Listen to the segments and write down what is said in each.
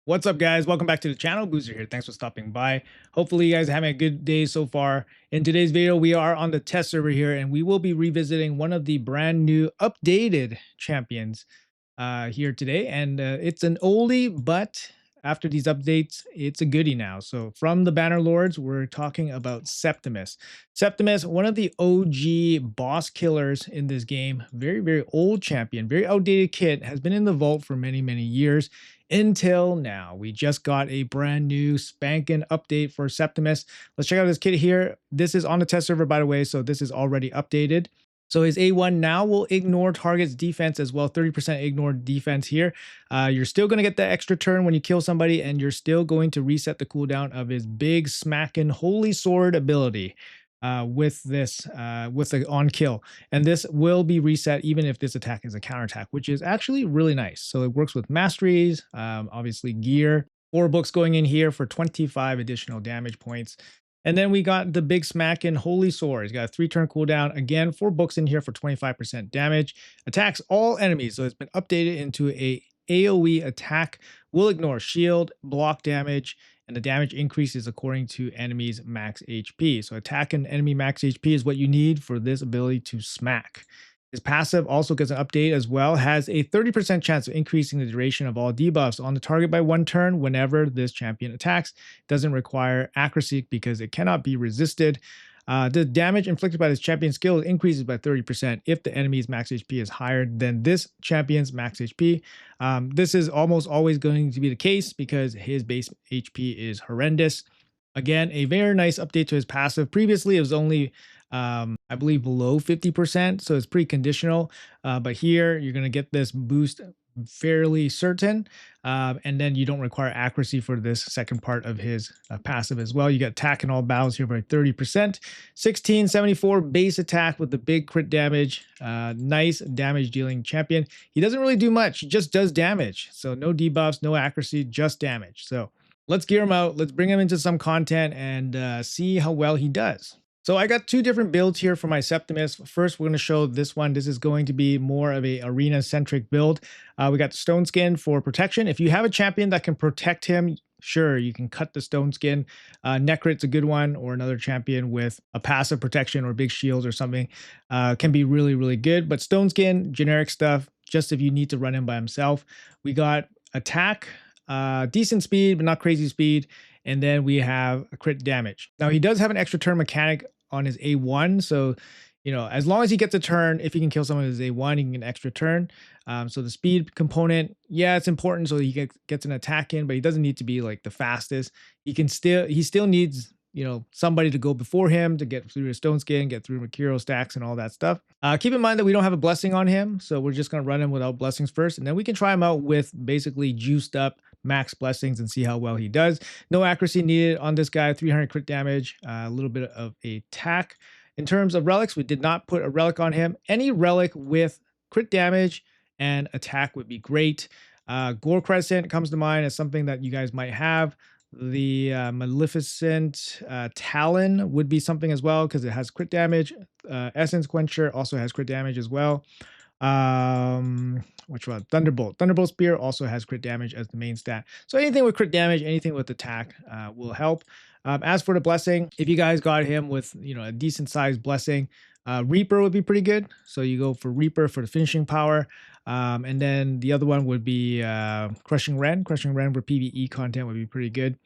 What's up, guys? Welcome back to the channel. Boozer here. Thanks for stopping by. Hopefully you guys are having a good day so far. In today's video, we are on the test server here, and we will be revisiting one of the brand new updated champions here today. And it's an oldie, but after these updates, it's a goodie now. So from the Banner Lords, we're talking about Septimus. Septimus, one of the OG boss killers in this game. Very, very old champion, very outdated kit, has been in the vault for many, many years. Until now, we just got a brand new spanking update for Septimus. Let's check out this kit here. This is on the test server, by the way, so this is already updated. So his A1 now will ignore target's defense as well, 30% ignore defense here. You're still going to get that extra turn when you kill somebody, and you're still going to reset the cooldown of his big smacking holy sword ability with the on kill. And this will be reset even if this attack is a counterattack, which is actually really nice. So it works with masteries, obviously gear, 4 books going in here for 25 additional damage points. And then we got the big smack in Holy Sword. He's got a 3-turn cooldown. Again, 4 books in here for 25% damage. Attacks all enemies. So it's been updated into a AoE attack. Will ignore shield, block damage, and the damage increases according to enemies' max HP. So attack an enemy max HP is what you need for this ability to smack. His passive also gets an update as well, has a 30% chance of increasing the duration of all debuffs on the target by 1 turn whenever this champion attacks. Doesn't require accuracy because it cannot be resisted. The damage inflicted by this champion skill increases by 30% if the enemy's max HP is higher than this champion's max HP. This is almost always going to be the case because his base HP is horrendous. Again, a very nice update to his passive. Previously, it was only, I believe, below 50%, so it's pretty conditional. But here, you're going to get this boost fairly certain, and then you don't require accuracy for this second part of his passive as well. You get attack in all battles here by 30%. 1674 base attack with the big crit damage. Nice damage dealing champion. He doesn't really do much, he just does damage. So no debuffs, no accuracy, just damage. So let's gear him out. Let's bring him into some content and see how well he does. So I got 2 different builds here for my Septimus. First, we're going to show this one. This is going to be more of a arena-centric build. We got the stone skin for protection. If you have a champion that can protect him, sure, you can cut the stone skin. Necrit's a good one, or another champion with a passive protection or big shields or something can be really, really good. But stone skin, generic stuff, just if you need to run him by himself. We got attack, decent speed, but not crazy speed. And then we have a crit damage. Now he does have an extra turn mechanic on his A1. So, you know, as long as he gets a turn, if he can kill someone with his A1, he can get an extra turn. So the speed component, yeah, it's important so he gets an attack in, but he doesn't need to be like the fastest. He still needs, you know, somebody to go before him to get through his stone skin, get through Mercurial stacks and all that stuff. Keep in mind that we don't have a blessing on him, so we're just going to run him without blessings first, and then we can try him out with basically juiced up max blessings and see how well he does. No accuracy needed on this guy, 300 crit damage, a little bit of attack. In terms of relics, we did not put a relic on him. Any relic with crit damage and attack would be great. Gore Crescent comes to mind as something that you guys might have. The Maleficent Talon would be something as well because it has crit damage. Essence Quencher also has crit damage as well. Which one? Thunderbolt. Thunderbolt Spear also has crit damage as the main stat. So anything with crit damage, anything with attack will help. As for the blessing, if you guys got him with, you know, a decent sized blessing, Reaper would be pretty good. So you go for Reaper for the finishing power. And then the other one would be Crushing Ren. Crushing Ren for PvE content would be pretty good.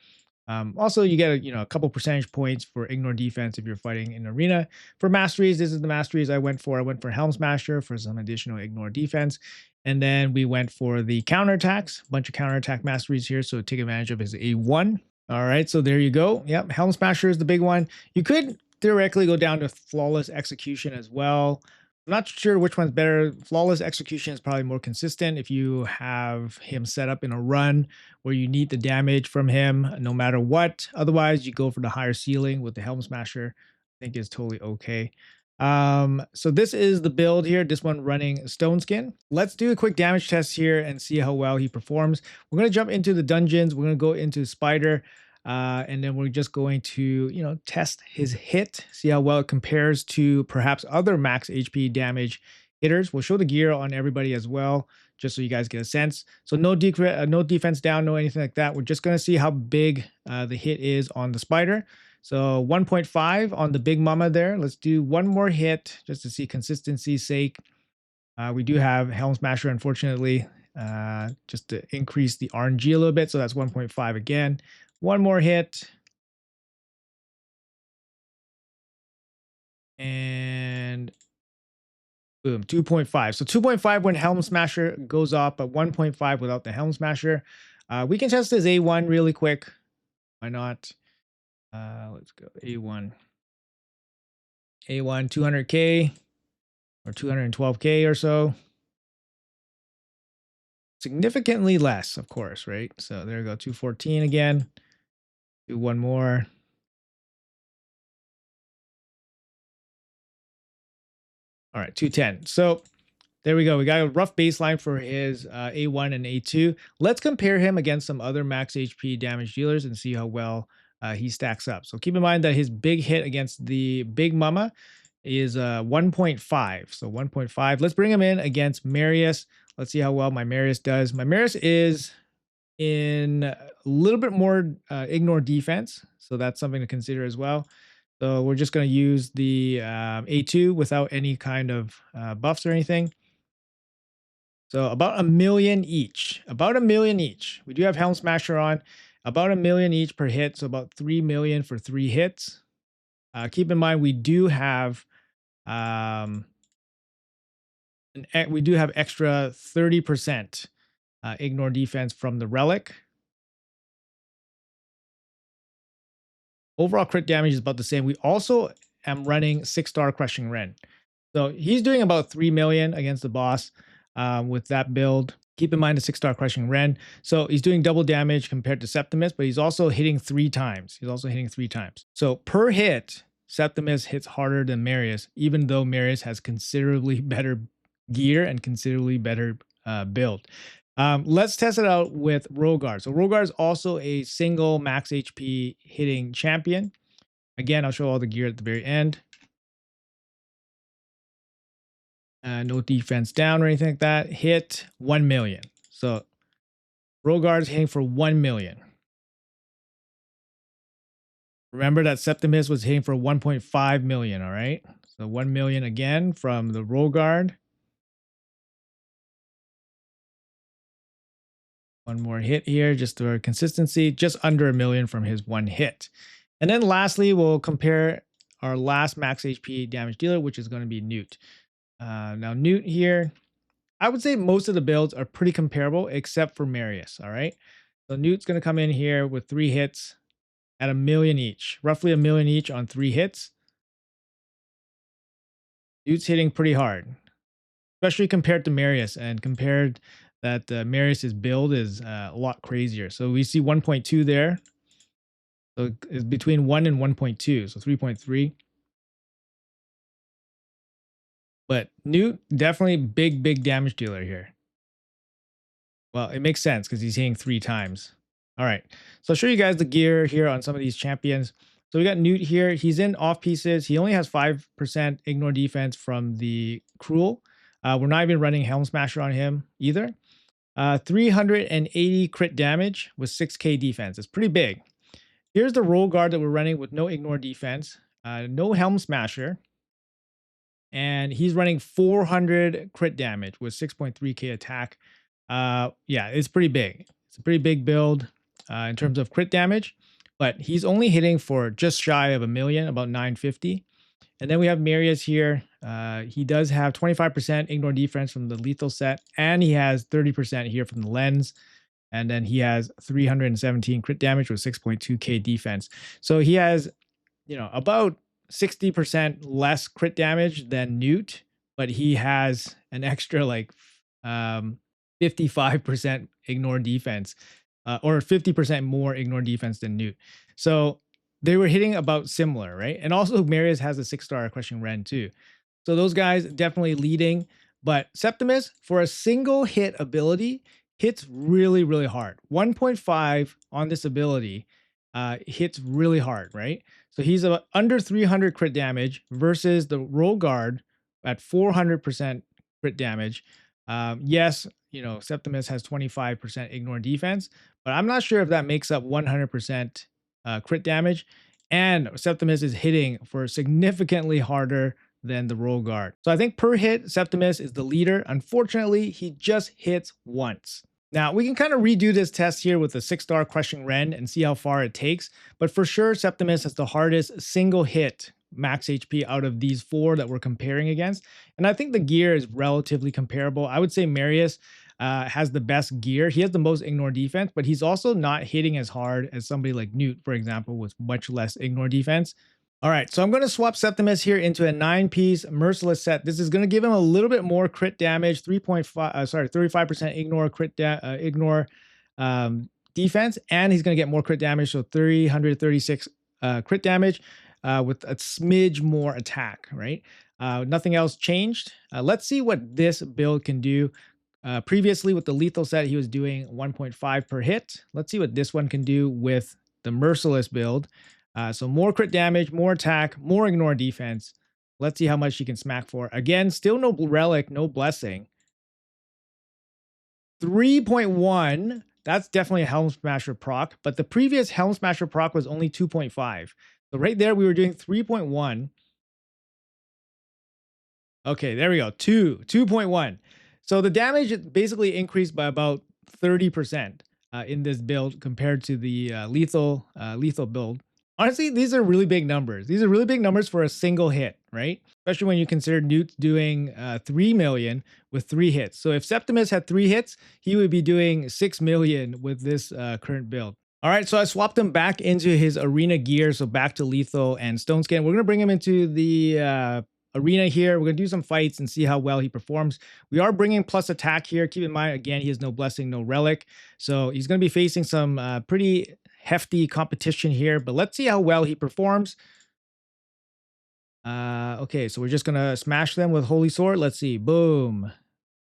Also, you get a couple percentage points for ignore defense if you're fighting in arena. For masteries, this is the masteries I went for. I went for Helm Smasher for some additional ignore defense. And then we went for the counterattacks, a bunch of counterattack masteries here. So take advantage of his A1. All right, so there you go. Yep, Helm Smasher is the big one. You could theoretically go down to Flawless Execution as well. I'm not sure which one's better. Flawless Execution is probably more consistent if you have him set up in a run where you need the damage from him no matter what. Otherwise, you go for the higher ceiling with the Helm Smasher. I think is totally okay. So this is the build here, this one running Stone Skin. Let's do a quick damage test here and see how well he performs. We're going to jump into the dungeons. We're going to go into Spider. And then we're just going to, test his hit, see how well it compares to perhaps other max HP damage hitters. We'll show the gear on everybody as well, just so you guys get a sense. So no no defense down, no anything like that. We're just going to see how big the hit is on the spider. So 1.5 on the big mama there. Let's do one more hit just to see consistency's sake. We do have Helm Smasher, unfortunately, just to increase the RNG a little bit. So that's 1.5 again. One more hit. And boom, 2.5. So 2.5 when Helm Smasher goes off, but 1.5 without the Helm Smasher. We can test this A1 really quick. Why not? Let's go A1. A1 200K or 212K or so. Significantly less, of course, right? So there we go, 214 again. Do one more. All right, 210. So there we go. We got a rough baseline for his A1 and A2. Let's compare him against some other max HP damage dealers and see how well he stacks up. So keep in mind that his big hit against the Big Mama is 1.5. So 1.5. Let's bring him in against Marius. Let's see how well my Marius does. My Marius is in a little bit more ignore defense. So that's something to consider as well. So we're just going to use the A2 without any kind of buffs or anything. So about 1 million each. About 1 million each. We do have Helm Smasher on. About 1 million each per hit. So about 3 million for 3 hits. Keep in mind we do have we do have extra 30% ignore defense from the relic. Overall crit damage is about the same. We also am running 6-star Crushing Ren. So he's doing about 3 million against the boss with that build. Keep in mind the 6-star Crushing Ren. So he's doing double damage compared to Septimus, but he's also hitting 3 times. He's also hitting 3 times. So per hit, Septimus hits harder than Marius, even though Marius has considerably better gear and considerably better build. Let's test it out with Rogar. So Rogar is also a single max HP hitting champion. Again, I'll show all the gear at the very end. No defense down or anything like that. Hit 1 million. So Rogar is hitting for 1 million. Remember that Septimus was hitting for 1.5 million, all right? So 1 million again from the Rogar. One more hit here, just for consistency, just under 1 million from his one hit. And then lastly, we'll compare our last max HP damage dealer, which is going to be Newt. Now Newt here, I would say most of the builds are pretty comparable except for Marius, all right? So Newt's going to come in here with 3 hits at 1 million each, roughly 1 million each on 3 hits. Newt's hitting pretty hard, especially compared to Marius, and compared that Marius's build is a lot crazier. So we see 1.2 there. So it's between 1 and 1.2, so 3.3. But Newt, definitely big damage dealer here. Well, it makes sense because he's hitting 3 times. All right, so I'll show you guys the gear here on some of these champions. So we got Newt here. He's in off pieces. He only has 5% ignore defense from the Cruel. We're not even running Helm Smasher on him either. 380 crit damage with 6k defense. It's pretty big. Here's the Roll Guard that we're running with no ignore defense, no Helm Smasher. And he's running 400 crit damage with 6.3k attack. Yeah, it's pretty big. It's a pretty big build in terms of crit damage, but he's only hitting for just shy of 1 million, about 950. And then we have Marius here. He does have 25% ignore defense from the lethal set, and he has 30% here from the lens. And then he has 317 crit damage with 6.2k defense. So he has, about 60% less crit damage than Newt, but he has an extra 55% ignore defense, or 50% more ignore defense than Newt. So they were hitting about similar, right? And also Marius has a 6-star Crushing Ren too. So those guys definitely leading, but Septimus for a single hit ability hits really hard. 1.5 on this ability hits really hard, right? So he's about under 300 crit damage versus the Roll Guard at 400% crit damage. Yes, Septimus has 25% ignore defense, but I'm not sure if that makes up 100% crit damage. And Septimus is hitting for significantly harder than the roll guard. So I think per hit, Septimus is the leader. Unfortunately, he just hits once. Now, we can kind of redo this test here with the 6-star Crushing Ren and see how far it takes. But for sure, Septimus has the hardest single hit max HP out of these 4 that we're comparing against. And I think the gear is relatively comparable. I would say Marius has the best gear. He has the most ignore defense, but he's also not hitting as hard as somebody like Newt, for example, with much less ignore defense. All right, so I'm going to swap Septimus here into a 9-piece merciless set. This is going to give him a little bit more crit damage, 35% ignore ignore defense, and he's going to get more crit damage, so 336 crit damage with a smidge more attack, right? Nothing else changed. Let's see what this build can do. Previously with the lethal set, he was doing 1.5 per hit. Let's see what this one can do with the merciless build. So more crit damage, more attack, more ignore defense. Let's see how much he can smack for. Again, still no relic, no blessing. 3.1. That's definitely a Helm Smasher proc, but the previous Helm Smasher proc was only 2.5. So right there, we were doing 3.1. Okay, there we go. 2.1. So the damage basically increased by about 30% in this build compared to the lethal build. Honestly, these are really big numbers. These are really big numbers for a single hit, right? Especially when you consider Newt doing 3 million with 3 hits. So if Septimus had 3 hits, he would be doing 6 million with this current build. All right, so I swapped him back into his arena gear, so back to lethal and stone skin. We're going to bring him into the arena here. We're going to do some fights and see how well he performs. We are bringing plus attack here. Keep in mind, again, he has no blessing, no relic. So he's going to be facing some pretty hefty competition here, but let's see how well he performs. Okay, so we're just going to smash them with Holy Sword. Let's see. Boom.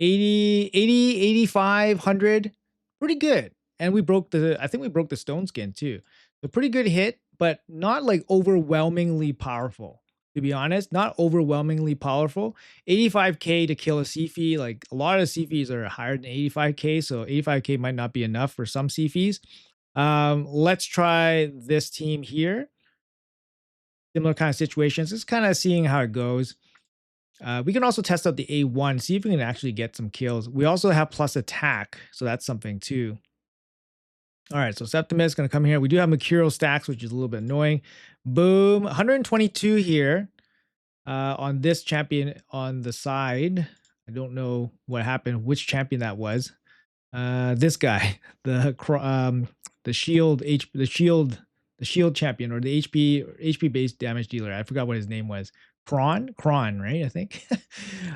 80, 85, 100. Pretty good. And I think we broke the stone skin too. A pretty good hit, but not like overwhelmingly powerful. To be honest, not overwhelmingly powerful. 85k to kill a CFE. Like a lot of CFEs are higher than 85k, so 85k might not be enough for some CFEs. Let's try this team here. Similar kind of situations. Just kind of seeing how it goes. We can also test out the A1, see if we can actually get some kills. We also have plus attack, so that's something too. All right, so Septimus is going to come here. We do have Mercurial stacks, which is a little bit annoying. Boom, 122 here on this champion on the side. I don't know what happened, which champion that was. This guy, the shield champion, or the HP based damage dealer. I forgot what his name was. Kron, right? I think.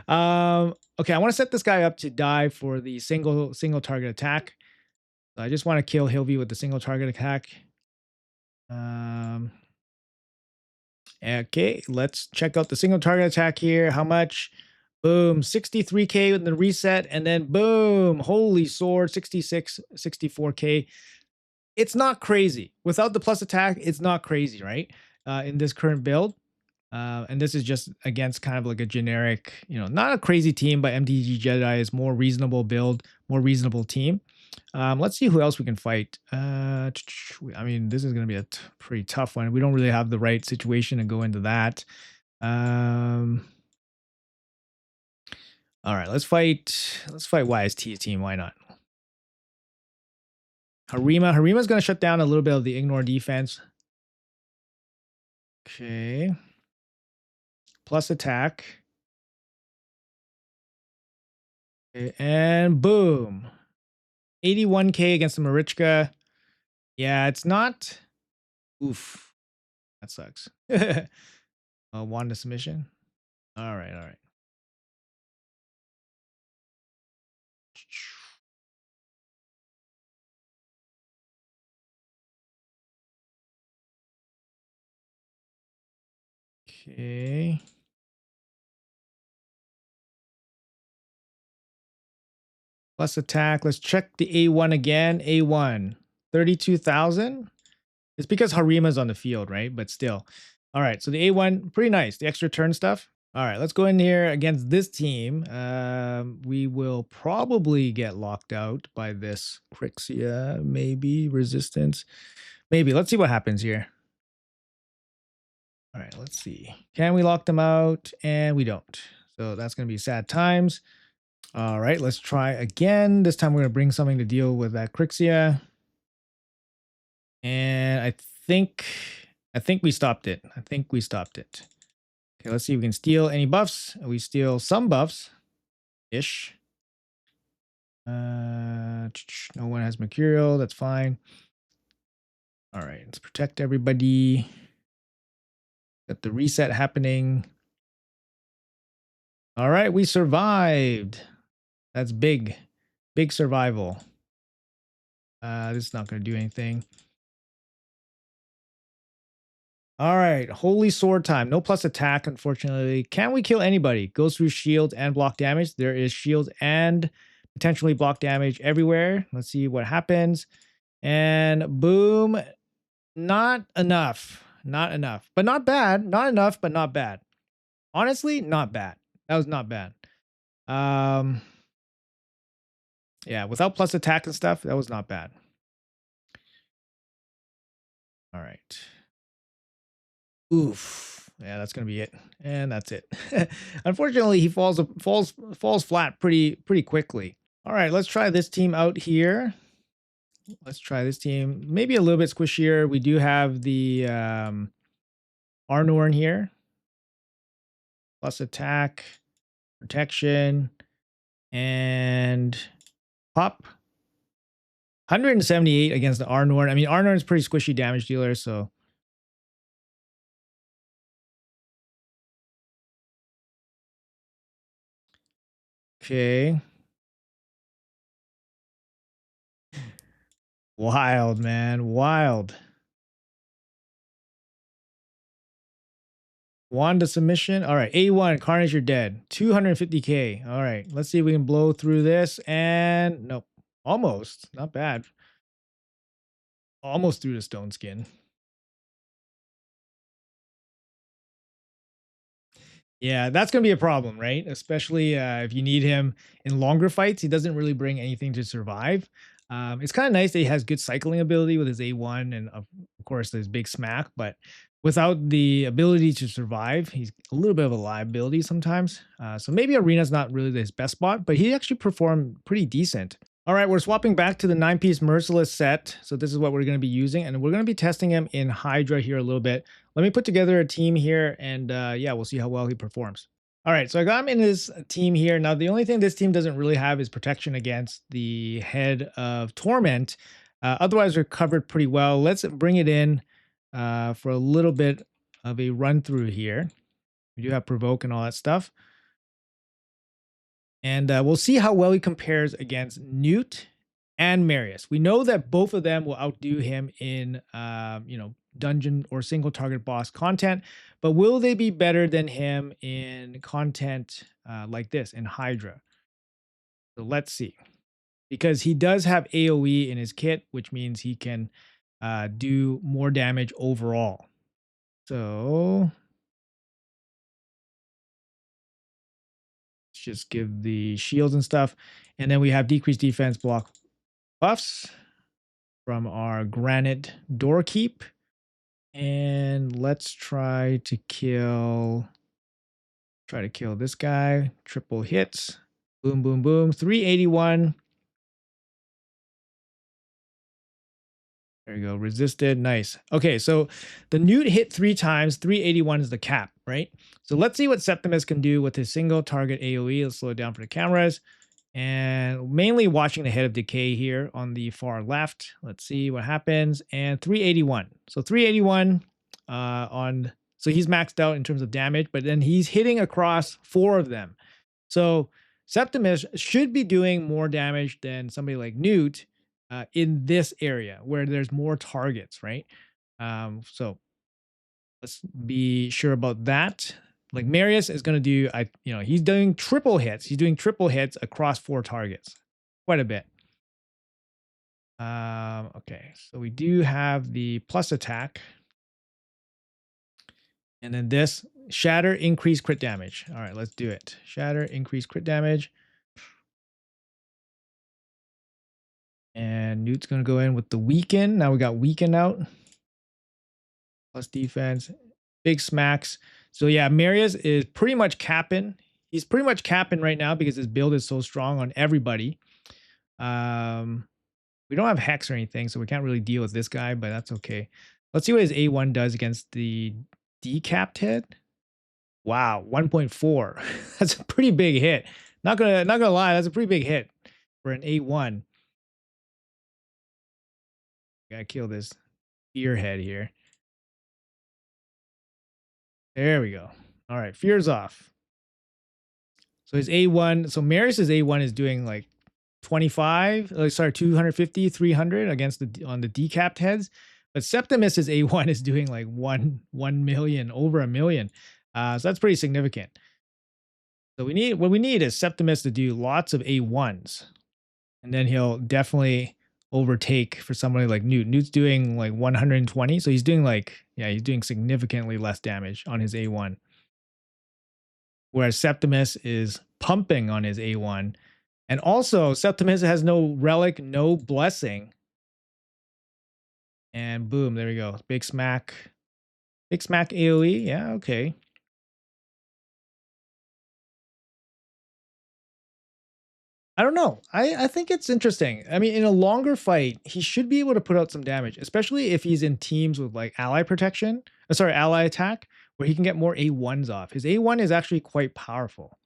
Okay, I want to set this guy up to die for the single target attack. So I just want to kill Hilvy with the single target attack. Okay, let's check out the single target attack here. How much? Boom, 63k with the reset, and then boom, holy sword, 66, 64k. It's not crazy. Without the plus attack, it's not crazy, right? In this current build. And this is just against kind of like a generic, not a crazy team, but MTG Jedi is more reasonable build, more reasonable team. Let's see who else we can fight. I mean, this is going to be a pretty tough one. We don't really have the right situation to go into that. All right, let's fight YST's team. Why not? Harima's going to shut down a little bit of the ignore defense. Okay. Plus attack. Okay, and boom. 81k against the Marichka. Yeah, it's not. Oof. That sucks. Wanda submission. All right. Okay. Plus attack. Let's check the A1 again. A1. 32,000. It's because Harima's on the field, right? But still. All right. So the A1, pretty nice. The extra turn stuff. All right, let's go in here against this team. We will probably get locked out by this Crixia, maybe resistance, maybe. Let's see what happens here. All right, let's see. Can we lock them out? And we don't. So that's going to be sad times. All right, let's try again. This time we're going to bring something to deal with that Crixia. And I think we stopped it. I think we stopped it. Okay, let's see if we can steal any buffs. We steal some buffs ish. No one has mercurial. That's fine. All right, let's protect everybody. Got the reset happening. All right, we survived. That's big. Big survival. This is not going to do anything. All right, holy sword time. No plus attack, unfortunately. Can we kill anybody? Goes through shields and block damage. There is shields and potentially block damage everywhere. Let's see what happens. And boom. Not enough. Not enough. But not bad. Not enough, but not bad. Honestly, not bad. That was not bad. Yeah, without plus attack and stuff, that was not bad. All right. Oof. Yeah, that's gonna be it, and that's it. Unfortunately, he falls flat pretty quickly. All right, let's try this team out here. Let's try this team. Maybe a little bit squishier. We do have the Arnorn here. Plus attack, protection, and pop. 178 against the Arnorn. I mean, Arnorn is pretty squishy damage dealer, so. Okay. Wild, man. Wild. Wanda submission. All right. A1. Carnage, you're dead. 250k. All right. Let's see if we can blow through this. And nope. Almost. Not bad. Almost through the stone skin. Yeah, that's going to be a problem, right? Especially if you need him in longer fights. He doesn't really bring anything to survive. It's kind of nice that he has good cycling ability with his A1 and, of course, his big smack. But without the ability to survive, he's a little bit of a liability sometimes. So maybe Arena's not really his best spot, but he actually performed pretty decent. All right, we're swapping back to the 9-piece merciless set. So this is what we're going to be using, and we're going to be testing him in Hydra here a little bit. Let me put together a team here, and yeah, we'll see how well he performs. All right, so I got him in his team here. Now, the only thing this team doesn't really have is protection against the head of Torment. Otherwise, we're covered pretty well. Let's bring it in for a little bit of a run through here. We do have provoke and all that stuff. And we'll see how well he compares against Newt and Marius. We know that both of them will outdo him in, dungeon or single target boss content, but will they be better than him in content like this in Hydra? So let's see. Because he does have AoE in his kit, which means he can do more damage overall. So let's just give the shields and stuff. And then we have decreased defense block buffs from our granite doorkeep. And let's try to kill this guy. Triple hits. Boom, boom, boom. 381. There you go. Resisted. Nice. Okay, so the Newt hit 3 times. 381 is the cap, right? So let's see what Septimus can do with his single target AoE. Let's slow it down for the cameras. And mainly watching the head of decay here on the far left. Let's see what happens. And 381. So 381 so he's maxed out in terms of damage, but then he's hitting across 4 of them. So Septimus should be doing more damage than somebody like Newt in this area where there's more targets, right? So let's be sure about that. Like Marius is going to do, he's doing triple hits. He's doing triple hits across 4 targets, quite a bit. Okay, so we do have the plus attack. And then this shatter, increase crit damage. All right, let's do it. Shatter, increase crit damage. And Newt's going to go in with the weaken. Now we got weaken out. Plus defense. Big smacks. So yeah, Marius is pretty much capping. He's pretty much capping right now because his build is so strong on everybody. We don't have Hex or anything, so we can't really deal with this guy, but that's okay. Let's see what his A1 does against the decapped head. Wow, 1.4. That's a pretty big hit. Not gonna lie, that's a pretty big hit for an A1. Gotta kill this fearhead here. There we go. All right, fear's off. So his A1, so Marius's A1 is doing like 25, sorry, 250, 300 against on the decapped heads. But Septimus's A1 is doing like 1 million, over a million. So that's pretty significant. So what we need is Septimus to do lots of A1s. And then he'll definitely overtake for somebody like Newt. Newt's doing like 120. So he's doing like, yeah, he's doing significantly less damage on his A1. Whereas Septimus is pumping on his A1. And also, Septimus has no relic, no blessing. And boom, there we go. Big smack. Big smack AoE. Yeah, okay. I don't know. I think it's interesting. I mean, in a longer fight, he should be able to put out some damage, especially if he's in teams with like ally protection. Sorry, ally attack, where he can get more A1s off. His A1 is actually quite powerful.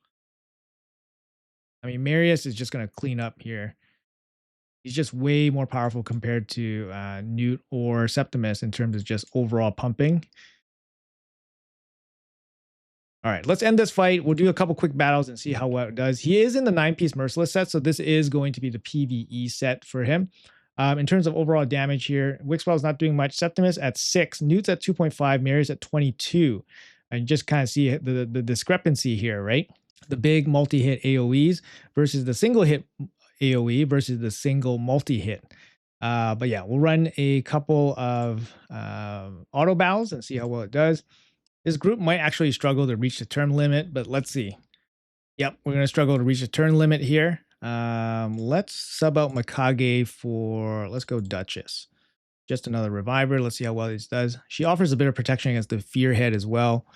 I mean, Marius is just going to clean up here. He's just way more powerful compared to Newt or Septimus in terms of just overall pumping. All right, let's end this fight. We'll do a couple quick battles and see how well it does. He is in the 9-piece merciless set, so this is going to be the PvE set for him. In terms of overall damage here, Wixwell is not doing much. Septimus at 6, Newt's at 2.5, Marius at 22. And just kind of see the discrepancy here, right? The big multi-hit AoEs versus the single hit AoE versus the single multi-hit. But yeah, we'll run a couple of auto battles and see how well it does. This group might actually struggle to reach the turn limit, but let's see. Yep, we're going to struggle to reach the turn limit here. Let's sub out Mikage for, let's go Duchess. Just another reviver. Let's see how well this does. She offers a bit of protection against the Fearhead as well.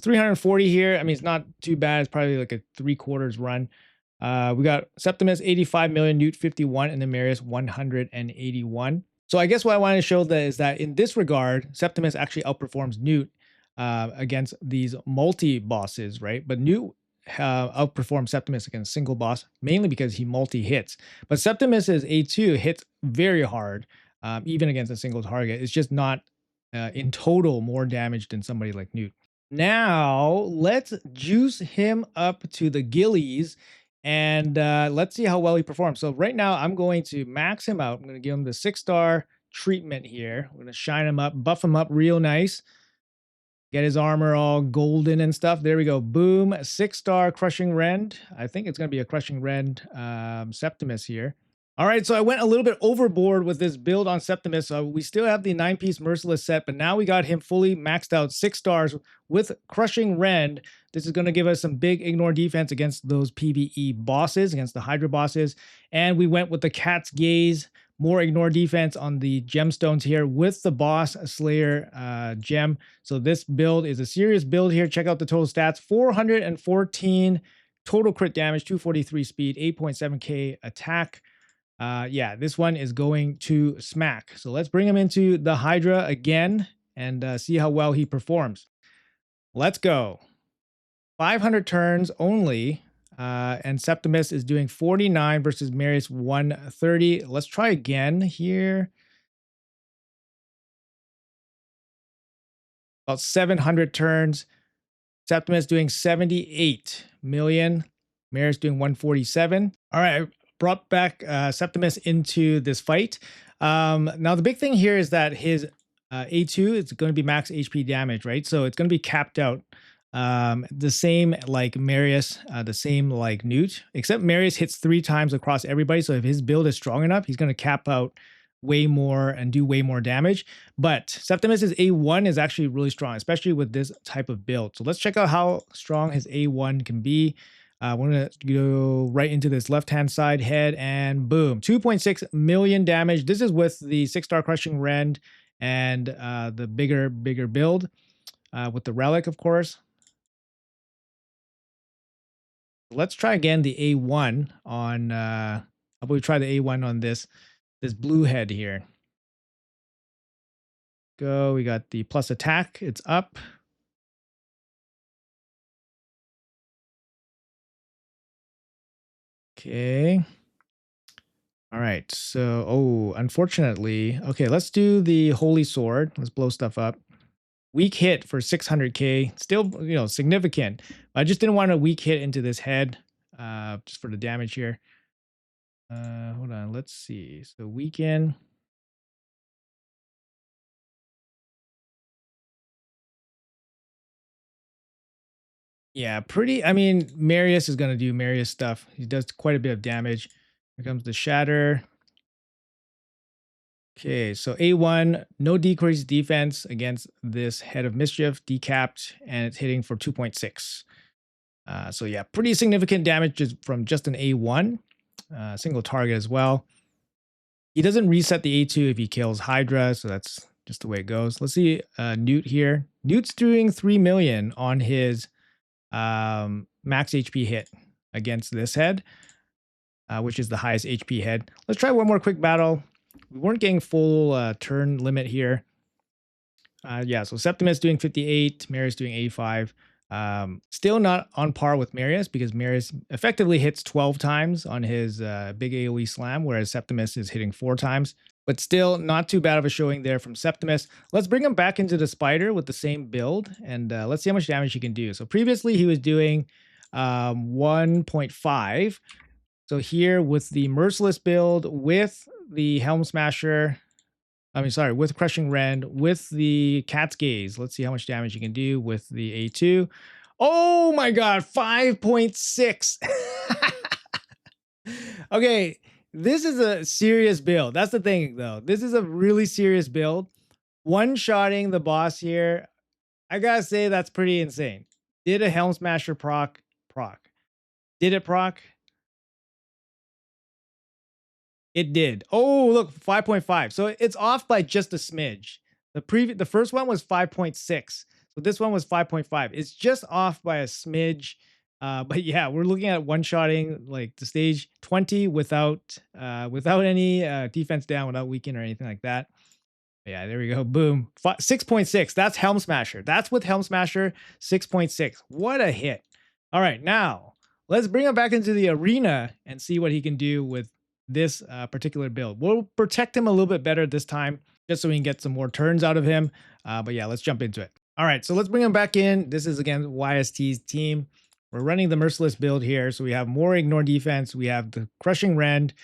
340 here. I mean, it's not too bad. It's probably like a 3/4 run. We got Septimus 85 million, Newt 51, and then Marius 181. So I guess what I wanted to show that is that in this regard, Septimus actually outperforms Newt against these multi-bosses, right? But Newt outperforms Septimus against single boss, mainly because he multi-hits. But Septimus's A2 hits very hard, even against a single target. It's just not in total more damage than somebody like Newt. Now, let's juice him up to the gillies and let's see how well he performs. So right now, I'm going to max him out. I'm going to give him the 6-star treatment here. We're going to shine him up, buff him up real nice. Get his armor all golden and stuff. There we go. Boom. 6-star Crushing Rend. I think it's going to be a Crushing Rend Septimus here. All right, so I went a little bit overboard with this build on Septimus. So we still have the 9-piece Merciless set, but now we got him fully maxed out 6 stars with Crushing Rend. This is going to give us some big ignore defense against those PvE bosses, against the Hydra bosses. And we went with the Cat's Gaze, more ignore defense on the gemstones here with the Boss Slayer gem. So this build is a serious build here. Check out the total stats. 414 total crit damage, 243 speed, 8.7k attack. Yeah, this one is going to smack. So let's bring him into the Hydra again and see how well he performs. Let's go. 500 turns only. And Septimus is doing 49 versus Marius 130. Let's try again here. About 700 turns. Septimus doing 78 million. Marius doing 147. All right, I brought back Septimus into this fight. Now, the big thing here is that his A2 is going to be max HP damage, right? So it's going to be capped out. The same like Marius, the same like Newt, except Marius hits 3 times across everybody. So if his build is strong enough, he's going to cap out way more and do way more damage. But Septimus's A1 is actually really strong, especially with this type of build. So let's check out how strong his A1 can be. We're going to go right into this left-hand side head and boom, 2.6 million damage. This is with the 6-star crushing rend and the bigger build with the relic, of course. Let's try again the A1 on, how about we try the A1 on this blue head here. Go, we got the plus attack, it's up. Okay. All right, so, oh, unfortunately, okay, let's do the Holy Sword. Let's blow stuff up. Weak hit for 600k, still, significant. I just didn't want a weak hit into this head, just for the damage here. Hold on, let's see. So weaken. Yeah, pretty. I mean, Marius is going to do Marius stuff. He does quite a bit of damage. Here comes the Shatter. Okay, so A1, no decreased defense against this Head of Mischief, decapped, and it's hitting for 2.6. So yeah, pretty significant damage just from just an A1. Single target as well. He doesn't reset the A2 if he kills Hydra, so that's just the way it goes. Let's see Newt here. Newt's doing 3 million on his max HP hit against this head, which is the highest HP head. Let's try one more quick battle. We weren't getting full turn limit here. Yeah, so Septimus doing 58, Marius doing 85. Still not on par with Marius because Marius effectively hits 12 times on his big AoE slam, whereas Septimus is hitting 4 times. But still not too bad of a showing there from Septimus. Let's bring him back into the spider with the same build, and let's see how much damage he can do. So previously he was doing 1.5. So here with the merciless build, with the Helm Smasher, with Crushing Rend, with the Cat's Gaze. Let's see how much damage you can do with the A2. Oh my god, 5.6. Okay, this is a serious build. That's the thing, though. This is a really serious build. One-shotting the boss here, I gotta say that's pretty insane. Did a Helm Smasher proc? Did it proc? It did. Oh, look, 5.5. So it's off by just a smidge. The first one was 5.6. So this one was 5.5. It's just off by a smidge. But yeah, we're looking at one-shotting like the stage 20 without any defense down, without weaken or anything like that. Yeah, there we go. Boom. 6.6. That's Helm Smasher. That's with Helm Smasher. 6.6. What a hit. All right, now let's bring him back into the arena and see what he can do with this particular build. We'll protect him a little bit better this time, just so we can get some more turns out of him. But yeah, let's jump into it. All right, so let's bring him back in. This is, again, YST's team. We're running the merciless build here. So we have more ignore defense. We have the crushing rend.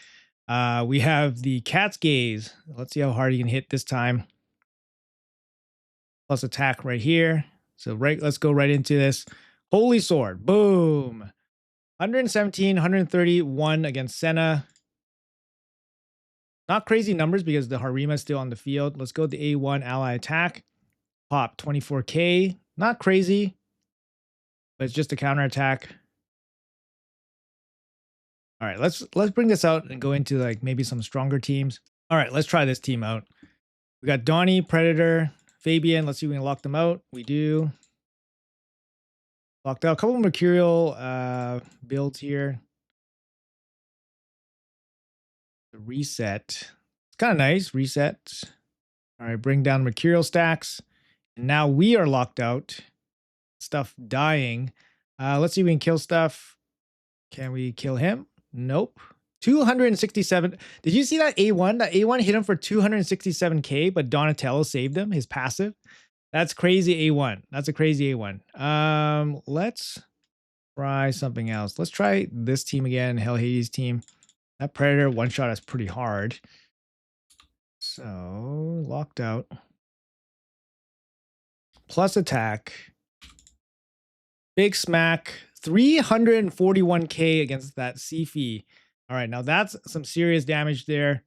We have the Cat's Gaze. Let's see how hard he can hit this time. Plus attack right here. So let's go right into this. Holy Sword. Boom. 117, 131 against Senna. Not crazy numbers because the Harima is still on the field. Let's go with the A1 ally attack. Pop 24k. Not crazy, but it's just a counter attack. All right, let's bring this out and go into like maybe some stronger teams. All right, let's try this team out. We got Donnie, Predator, Fabian. Let's see if we can lock them out. We do. Locked out. A couple of Mercurial builds here. Reset. It's kind of nice. Reset. All right, bring down Mercurial stacks. And now we are locked out. Stuff dying. Let's see if we can kill stuff. Can we kill him? Nope. 267. Did you see that A1? That A1 hit him for 267k, but Donatello saved him, his passive. That's crazy A1. That's a crazy A1. Let's try something else. Let's try this team again, Hell Hades team. That Predator one-shot is pretty hard. So, locked out. Plus attack. Big smack. 341k against that Sifi. All right, now that's some serious damage there.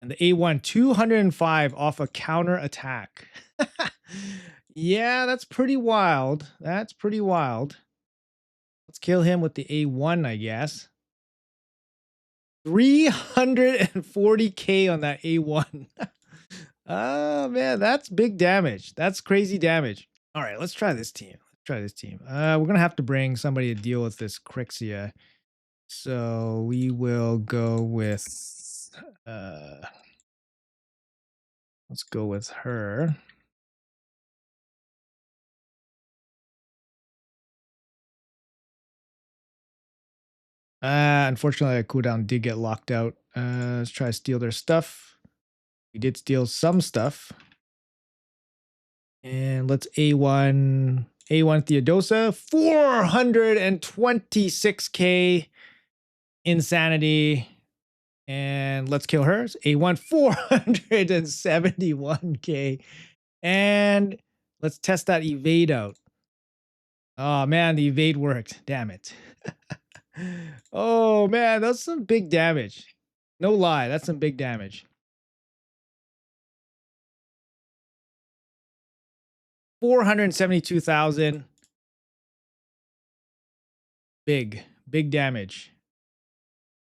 And the A1, 205 off a counter attack. Yeah, that's pretty wild. That's pretty wild. Let's kill him with the A1, I guess. 340k on that A1. Oh, man, that's big damage. That's crazy damage. All right, let's try this team. Let's try this team. We're going to have to bring somebody to deal with this Crixia. So we will go with... let's go with her. Unfortunately, our cooldown did get locked out. Let's try to steal their stuff. We did steal some stuff. And let's A1 Theodosa. 426k insanity. And let's kill her. A1 471k. And let's test that evade out. Oh man, the evade worked. Damn it. Oh man, that's some big damage. No lie, that's some big damage. 472,000. Big damage.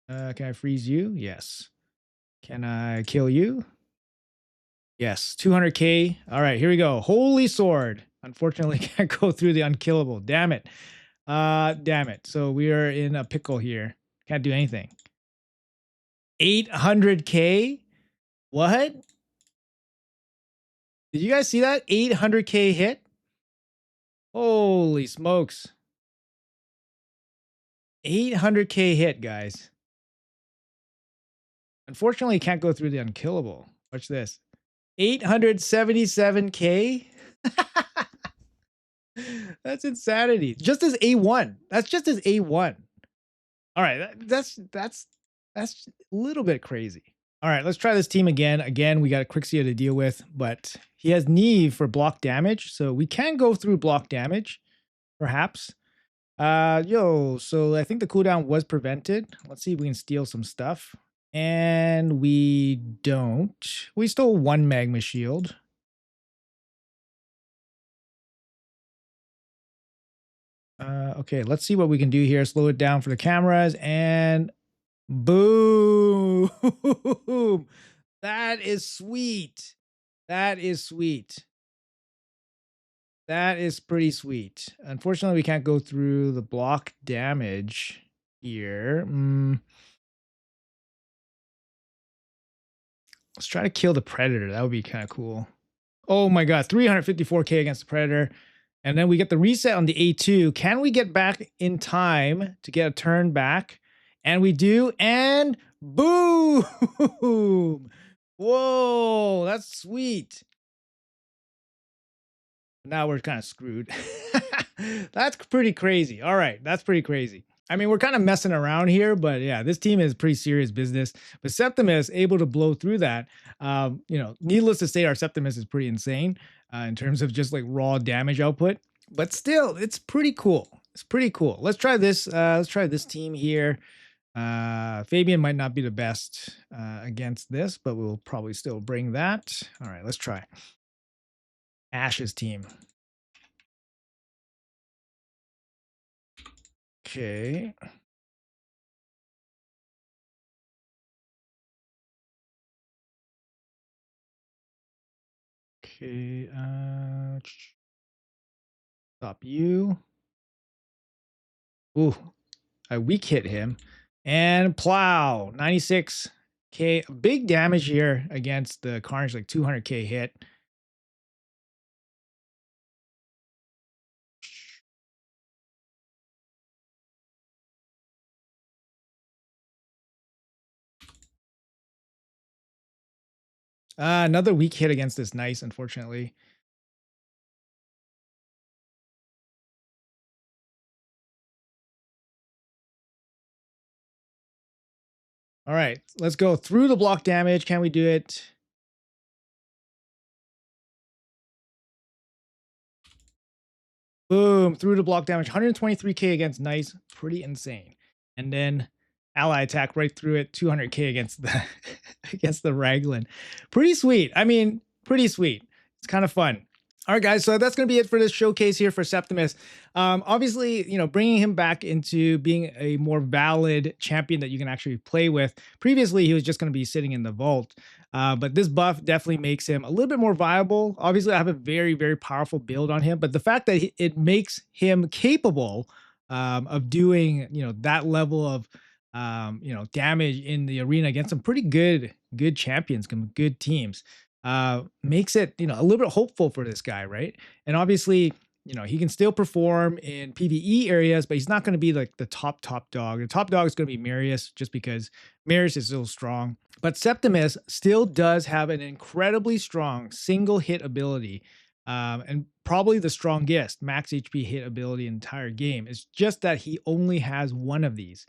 Can I freeze you? Yes. Can I kill you? Yes. 200k. All right, here we go. Holy sword. Unfortunately, can't go through the unkillable. Damn it. Damn it. So we are in a pickle here. Can't do anything. 800k? What? Did you guys see that? 800k hit? Holy smokes. 800k hit, guys. Unfortunately, can't go through the unkillable. Watch this. 877k? That's insanity. Just as A1. That's just as A1. All right, that's a little bit crazy. All right, let's try this team again. Again, we got Crixia to deal with, but he has Neve for block damage, so we can go through block damage, perhaps. So I think the cooldown was prevented. Let's see if we can steal some stuff. And we don't. We stole one magma shield. Okay, let's see what we can do here. Slow it down for the cameras and boom. That is sweet. That is sweet. That is pretty sweet. Unfortunately, we can't go through the block damage here. Let's try to kill the predator. That would be kind of cool. Oh my god, 354k against the predator. And then we get the reset on the A2. Can we get back in time to get a turn back? And we do, and boom! Whoa, that's sweet. Now we're kind of screwed. That's pretty crazy. All right, that's pretty crazy. I mean, we're kind of messing around here, but yeah, this team is pretty serious business. But Septimus able to blow through that. Needless to say, our Septimus is pretty insane in terms of just like raw damage output. But still, it's pretty cool. It's pretty cool. Let's try this. Let's try this team here. Fabian might not be the best against this, but we'll probably still bring that. All right, let's try Ash's team. Okay. Okay. Stop you. Ooh, I weak hit him. And plow. 96k. Big damage here against the Carnage, like 200k hit. Another weak hit against this Nice, unfortunately. All right, let's go through the block damage. Can we do it? Boom, through the block damage. 123k against Nice. Pretty insane. And then ally attack right through it, 200k against the against the Raglan. Pretty sweet. I mean, pretty sweet. It's kind of fun. All right, guys. So that's going to be it for this showcase here for Septimus. Obviously, bringing him back into being a more valid champion that you can actually play with. Previously, he was just going to be sitting in the vault. But this buff definitely makes him a little bit more viable. Obviously, I have a very, very powerful build on him, but the fact that it makes him capable of doing, that level of, damage in the arena against some pretty good champions, some good teams, makes it, a little bit hopeful for this guy, right? And obviously, he can still perform in PvE areas, but he's not going to be like the top dog. The top dog is going to be Marius, just because Marius is so strong. But Septimus still does have an incredibly strong single hit ability, and probably the strongest max HP hit ability in the entire game. It's just that he only has one of these.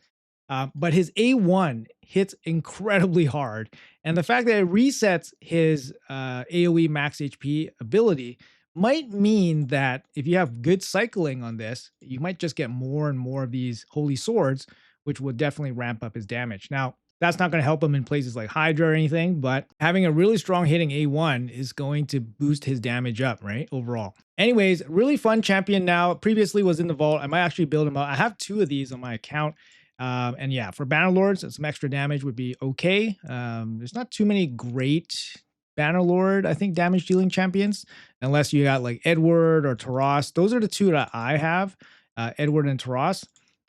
But his A1 hits incredibly hard. And the fact that it resets his AoE max HP ability might mean that if you have good cycling on this, you might just get more and more of these holy swords, which will definitely ramp up his damage. Now, that's not going to help him in places like Hydra or anything, but having a really strong hitting A1 is going to boost his damage up, right? Overall. Anyways, really fun champion now. Previously was in the vault. I might actually build him out. I have 2 of these on my account. And yeah, for Bannerlords, some extra damage would be okay. There's not too many great Bannerlord, I think, damage dealing champions, unless you got like Edward or Taras. Those are the 2 that I have, Edward and Taras.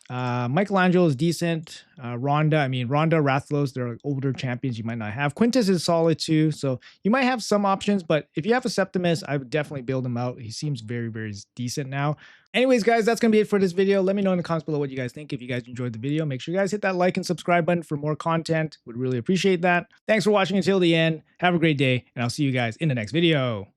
Michelangelo is decent. Rhonda, Rathlos, they're like older champions you might not have. Quintus is solid too, so you might have some options, but if you have a Septimus, I would definitely build him out. He seems very, very decent now. Anyways, guys, that's going to be it for this video. Let me know in the comments below what you guys think. If you guys enjoyed the video, make sure you guys hit that like and subscribe button for more content. Would really appreciate that. Thanks for watching until the end. Have a great day, and I'll see you guys in the next video.